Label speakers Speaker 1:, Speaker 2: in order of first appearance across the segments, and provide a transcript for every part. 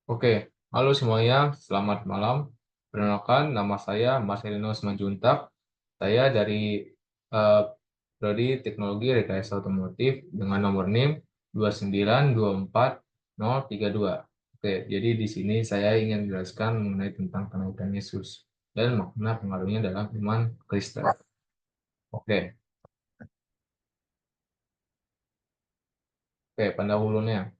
Speaker 1: Oke, halo semuanya, selamat malam. Perkenalkan, nama saya Marcelino Simanjuntak. Saya dari eh, Prodi Teknologi Rekayasa Otomotif dengan nomor NIM 2924032. Oke, jadi di sini saya ingin menjelaskan mengenai tentang kenaikan Yesus dan makna pengaruhnya dalam iman Kristen. Oke, oke, pendahulunya.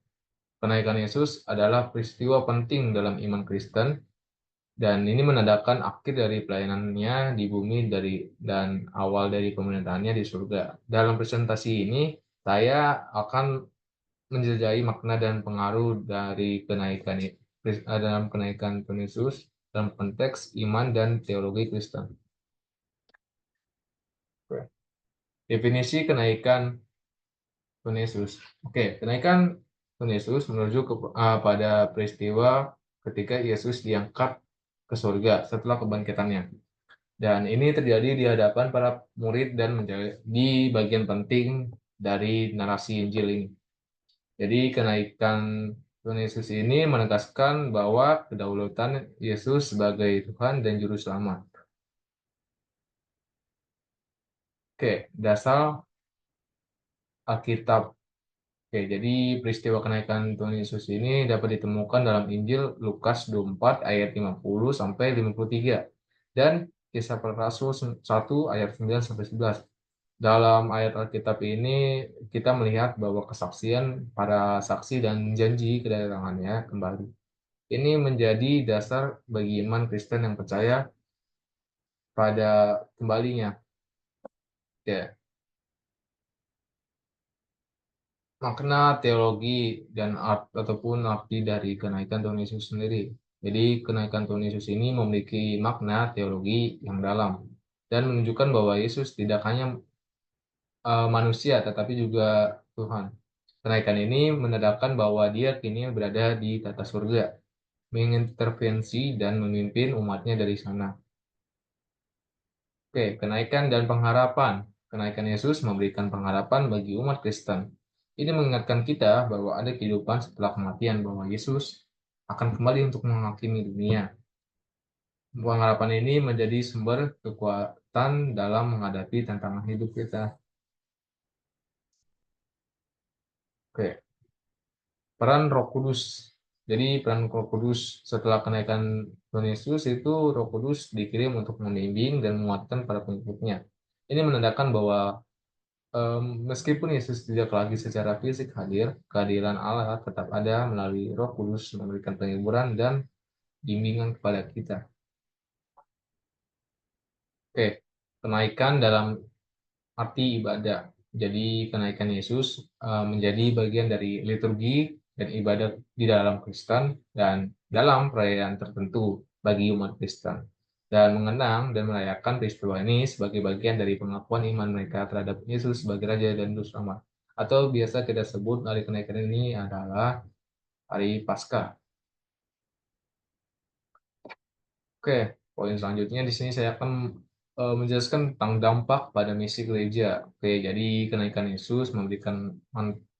Speaker 1: Kenaikan Yesus adalah peristiwa penting dalam iman Kristen. Dan ini menandakan akhir dari pelayanannya di bumi dan awal dari pemerintahannya di surga. Dalam presentasi ini, saya akan menjelajahi makna dan pengaruh dari dalam kenaikan Tuhan Yesus dalam konteks iman dan teologi Kristen. Definisi kenaikan Tuhan Yesus. Oke, kenaikan Tuhan Yesus menuju pada peristiwa ketika Yesus diangkat ke surga setelah kebangkitannya. Dan ini terjadi di hadapan para murid dan menjadi bagian penting dari narasi Injil ini. Jadi kenaikan Tuhan Yesus ini menegaskan bahwa kedaulatan Yesus sebagai Tuhan dan Juru Selamat. Oke, dasar Alkitab. Oke, jadi peristiwa kenaikan Tuhan Yesus ini dapat ditemukan dalam Injil Lukas 24 ayat 50 sampai 53 dan Kisah Para Rasul 1 ayat 9 sampai 11. Dalam ayat Alkitab ini kita melihat bahwa kesaksian para saksi dan janji kedatangannya kembali. Ini menjadi dasar bagi iman Kristen yang percaya pada kembalinya. Ya, makna teologi dan ataupun arti dari kenaikan Tuhan Yesus sendiri. Jadi kenaikan Tuhan Yesus ini memiliki makna teologi yang dalam dan menunjukkan bahwa Yesus tidak hanya manusia tetapi juga Tuhan. Kenaikan ini menandakan bahwa dia kini berada di tata surga, mengintervensi dan memimpin umatnya dari sana. Oke, kenaikan dan pengharapan. Kenaikan Yesus memberikan pengharapan bagi umat Kristen. Ini mengingatkan kita bahwa ada kehidupan setelah kematian, bahwa Yesus akan kembali untuk menghakimi dunia. Pengharapan ini menjadi sumber kekuatan dalam menghadapi tantangan hidup kita. Oke, peran Roh Kudus. Jadi peran Roh Kudus setelah kenaikan Tuhan Yesus itu Roh Kudus dikirim untuk membimbing dan menguatkan para pengikutnya. Ini menandakan bahwa meskipun Yesus tidak lagi secara fisik hadir, kehadiran Allah tetap ada melalui Roh Kudus memberikan penghiburan dan bimbingan kepada kita. Oke, kenaikan dalam arti ibadah. Jadi kenaikan Yesus menjadi bagian dari liturgi dan ibadat di dalam Kristen dan dalam perayaan tertentu bagi umat Kristen. Dan mengenang dan merayakan peristiwa ini sebagai bagian dari pengakuan iman mereka terhadap Yesus sebagai Raja dan Juru Selamat. Atau biasa kita sebut hari kenaikan ini adalah hari Paskah. Oke, poin selanjutnya di sini saya akan menjelaskan tentang dampak pada misi gereja. Oke, jadi kenaikan Yesus memberikan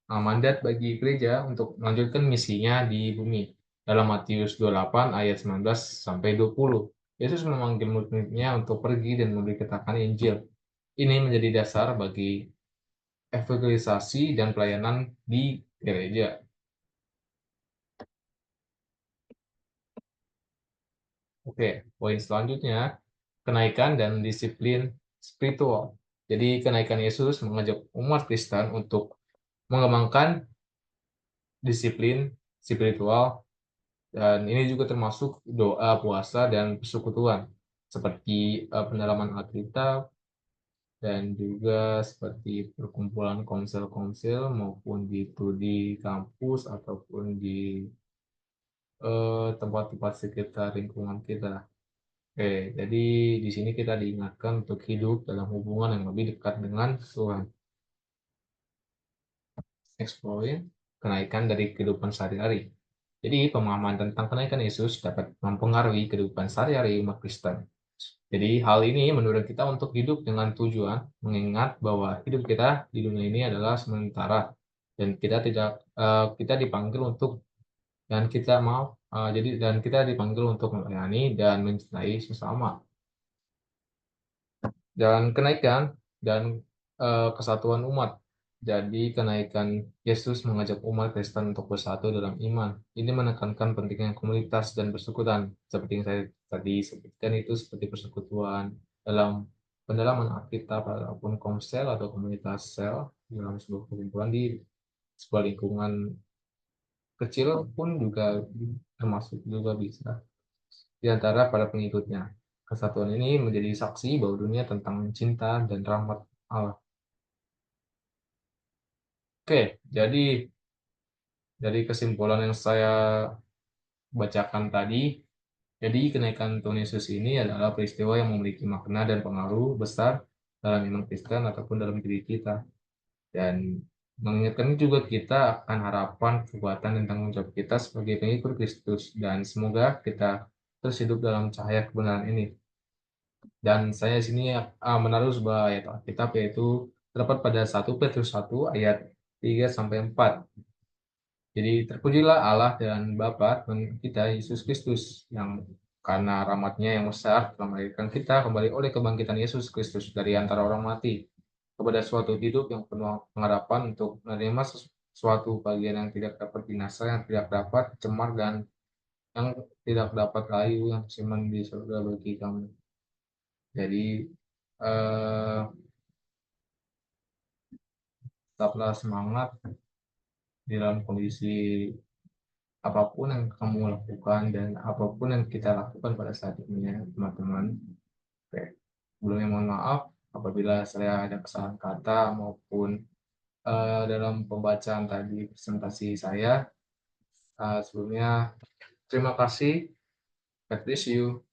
Speaker 1: mandat bagi gereja untuk melanjutkan misinya di bumi. Dalam Matius 28 ayat 19 sampai 20, Yesus memanggil murid-muridnya untuk pergi dan memberitakan Injil. Ini menjadi dasar bagi evangelisasi dan pelayanan di gereja. Oke, poin selanjutnya, kenaikan dan disiplin spiritual. Jadi kenaikan Yesus mengajak umat Kristen untuk mengembangkan disiplin spiritual dan ini juga termasuk doa, puasa, dan persekutuan seperti pendalaman Alkitab dan juga seperti perkumpulan konsel-konsel maupun di kampus ataupun di tempat-tempat sekitar lingkungan kita. Oke, jadi di sini kita diingatkan untuk hidup dalam hubungan yang lebih dekat dengan Tuhan. Next point, kenaikan dari kehidupan sehari-hari. Jadi pemahaman tentang kenaikan Yesus dapat mempengaruhi kehidupan sehari-hari umat Kristen. Jadi hal ini menurut kita untuk hidup dengan tujuan, mengingat bahwa hidup kita di dunia ini adalah sementara dan kita dipanggil untuk dan kita dipanggil untuk melayani dan mencintai sesama. Dan kenaikan dan kesatuan umat. Jadi kenaikan Yesus mengajak umat Kristen untuk bersatu dalam iman. Ini menekankan pentingnya komunitas dan persekutuan. Seperti yang saya tadi sebutkan, itu seperti persekutuan dalam pendalaman Alkitab ataupun komsel atau komunitas sel dalam sebuah perkumpulan di sebuah lingkungan kecil pun juga termasuk juga bisa di antara para pengikutnya. Kesatuan ini menjadi saksi bahwa dunia tentang cinta dan rahmat Allah. Oke, jadi dari kesimpulan yang saya bacakan tadi, jadi kenaikan Tuhan Yesus ini adalah peristiwa yang memiliki makna dan pengaruh besar dalam iman Kristen ataupun dalam diri kita. Dan mengingatkan juga kita akan harapan, kekuatan, dan tanggung jawab kita sebagai pengikut Kristus. Dan semoga kita terus hidup dalam cahaya kebenaran ini. Dan saya sini menaruh sebuah ayat Alkitab, yaitu terdapat pada 1 Petrus 1 ayat 3 sampai 4. Jadi terpujilah Allah dan Bapa Tuhan kita Yesus Kristus, yang karena rahmat-Nya yang besar telah melahirkan kita kembali oleh kebangkitan Yesus Kristus dari antara orang mati kepada suatu hidup yang penuh pengharapan untuk menerima suatu bagian yang tidak dapat binasa, yang tidak dapat cemar, dan yang tidak dapat layu, yang tersimpan di surga bagi kami. Jadi eh, tetaplah semangat di dalam kondisi apapun yang kamu lakukan dan apapun yang kita lakukan pada saat ini ya, teman-teman. Oke. Sebelumnya mohon maaf apabila saya ada kesalahan kata maupun dalam pembacaan tadi presentasi saya. Sebelumnya terima kasih. God bless you.